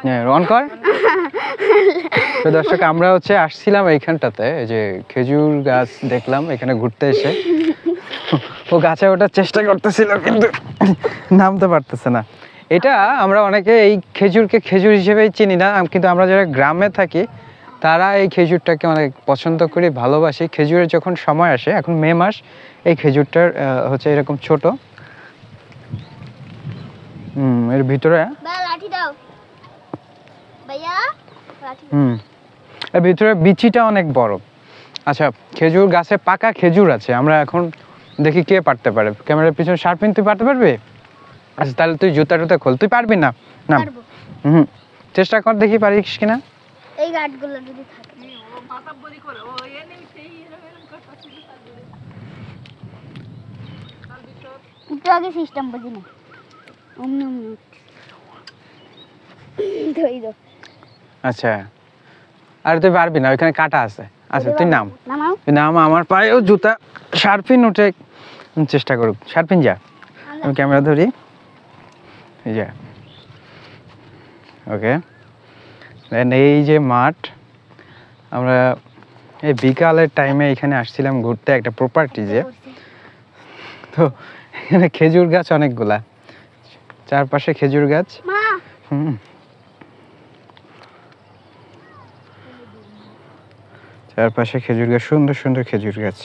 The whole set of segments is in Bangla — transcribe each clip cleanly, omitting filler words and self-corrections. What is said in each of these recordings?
হ্যাঁ অন কর। তো দর্শক আমরা হচ্ছে আসছিলাম এইখানটাতে, এই যে খেজুর গাছ দেখলাম এখানে ঘুরতে এসে, ও গাছে ওঠার চেষ্টা করতেছিল কিন্তু নামতে পারতেছে না। এটা আমরা অনেকে এই খেজুরকে খেজুর হিসেবেই চিনি না, কিন্তু আমরা যারা গ্রামে থাকি তারা এই খেজুরটাকে অনেক পছন্দ করি, ভালোবাসি। খেজুরের যখন সময় আসে, এখন মে মাস, এই খেজুরটার হচ্ছে এরকম ছোট, এর ভিতরে এর ভিতরে বিচিটা অনেক বড়। আচ্ছা, খেজুর গাছে পাকা খেজুর আছে, আমরা এখন দেখি কে পারতে পারে। ক্যামেরার পিছনে শার্পিন, তুই পারতে পারবি? আচ্ছা তাহলে তুই জুতা টুতা খোল। তুই পারবি না? না চেষ্টা কর দেখি পারিস কিনা। এই গাটগুলো যদি থাকে ও মাথা বড়ি করে ও এনে সেই এরকম করতেছিল তারপরে একটু আগে সিস্টেম বুঝি না অমনি ধই দাও। আচ্ছা আর তুই পারবি না, ওইখানে কাটা আছে। আচ্ছা তুই নাম, তুই নাম। আমার পায়েও জুতা। শার্পিন উঠে চেষ্টা করুক। শার্পিন যা, আমি ক্যামেরা ধরি। যা, ওকে। দেন এই যে মাঠ, আমরা এই বিকালের টাইমে এখানে আসছিলাম ঘুরতে একটা প্রপার্টিজে। তো এখানে খেজুর গাছ অনেকগুলা, চারপাশে খেজুর গাছ। চারপাশে খেজুর গাছ, সুন্দর সুন্দর খেজুর গাছ,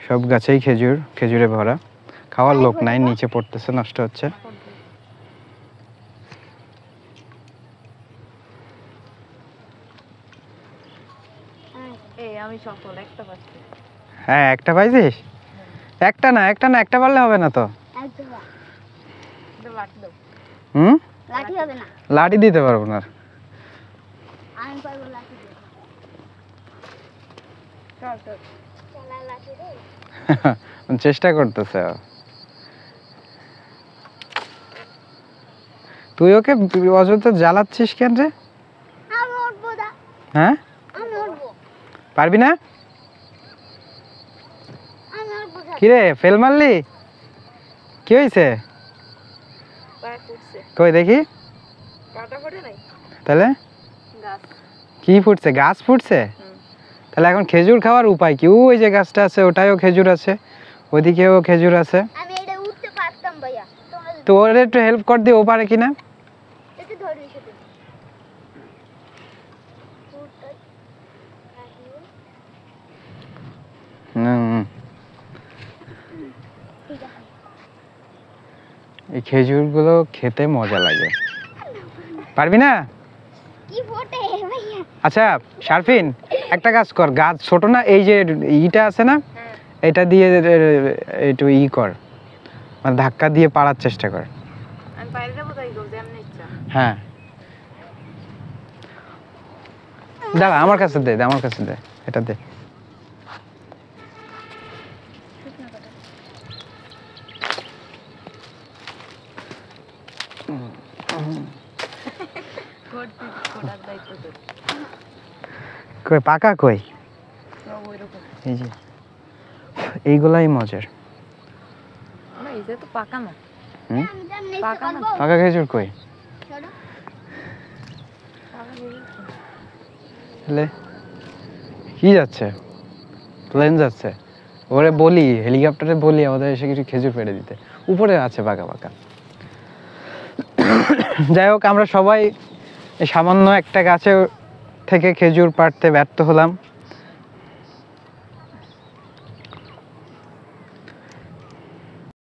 সব গাছেই খেজুর, খেজুরে ভরা। খাওয়ার লোক নাই, নিচে পড়তেছে, নষ্ট হচ্ছে। হ্যাঁ একটা পাইছিস? একটা না, একটা না, একটা পারলে হবে না তো। লাঠি দিতে পারবো না। চেষ্টা করতেছে। তুই ওকে অযথা জ্বালাচ্ছিস কেন রে? হ্যাঁ পারবি না? কিরে ফেল মারলি? কি হয়েছে? কই দেখি। তাহলে কি ফুটছে? গাছ ফুটছে? তাহলে এখন খেজুর খাওয়ার উপায় কি? ওই যে গাছটা আছে, ওটাও খেজুর আছে, ওইদিকেও খেজুর আছে। তো ওর একটু হেল্প কর দি, ও পারে কিনা। এই খেজুরগুলো খেতে মজা লাগে। পারবি না? আচ্ছা শারফিন, একটা কাজ কর, গাছ ছোট না, এই যে ইটা আছে না, এটা দিয়ে একটু কর, মানে ধাক্কা দিয়ে পাড়ার চেষ্টা কর। হ্যাঁ দাঁড়া, আমার কাছে দে, আমার কাছে দে, এটা দে। কই পাকা? কই এই যে এইগুলাই মজার। পাকা খেজুর কই? কি যাচ্ছে? প্লেন যাচ্ছে। ওরে বলি, হেলিকপ্টারে বলি আমাদের এসে কিছু খেজুর পেড়ে দিতে। উপরে আছে পাকা পাকা। যাই হোক, আমরা সবাই সামান্য একটা গাছে থেকে খেজুর পাড়তে ব্যর্থ হলাম।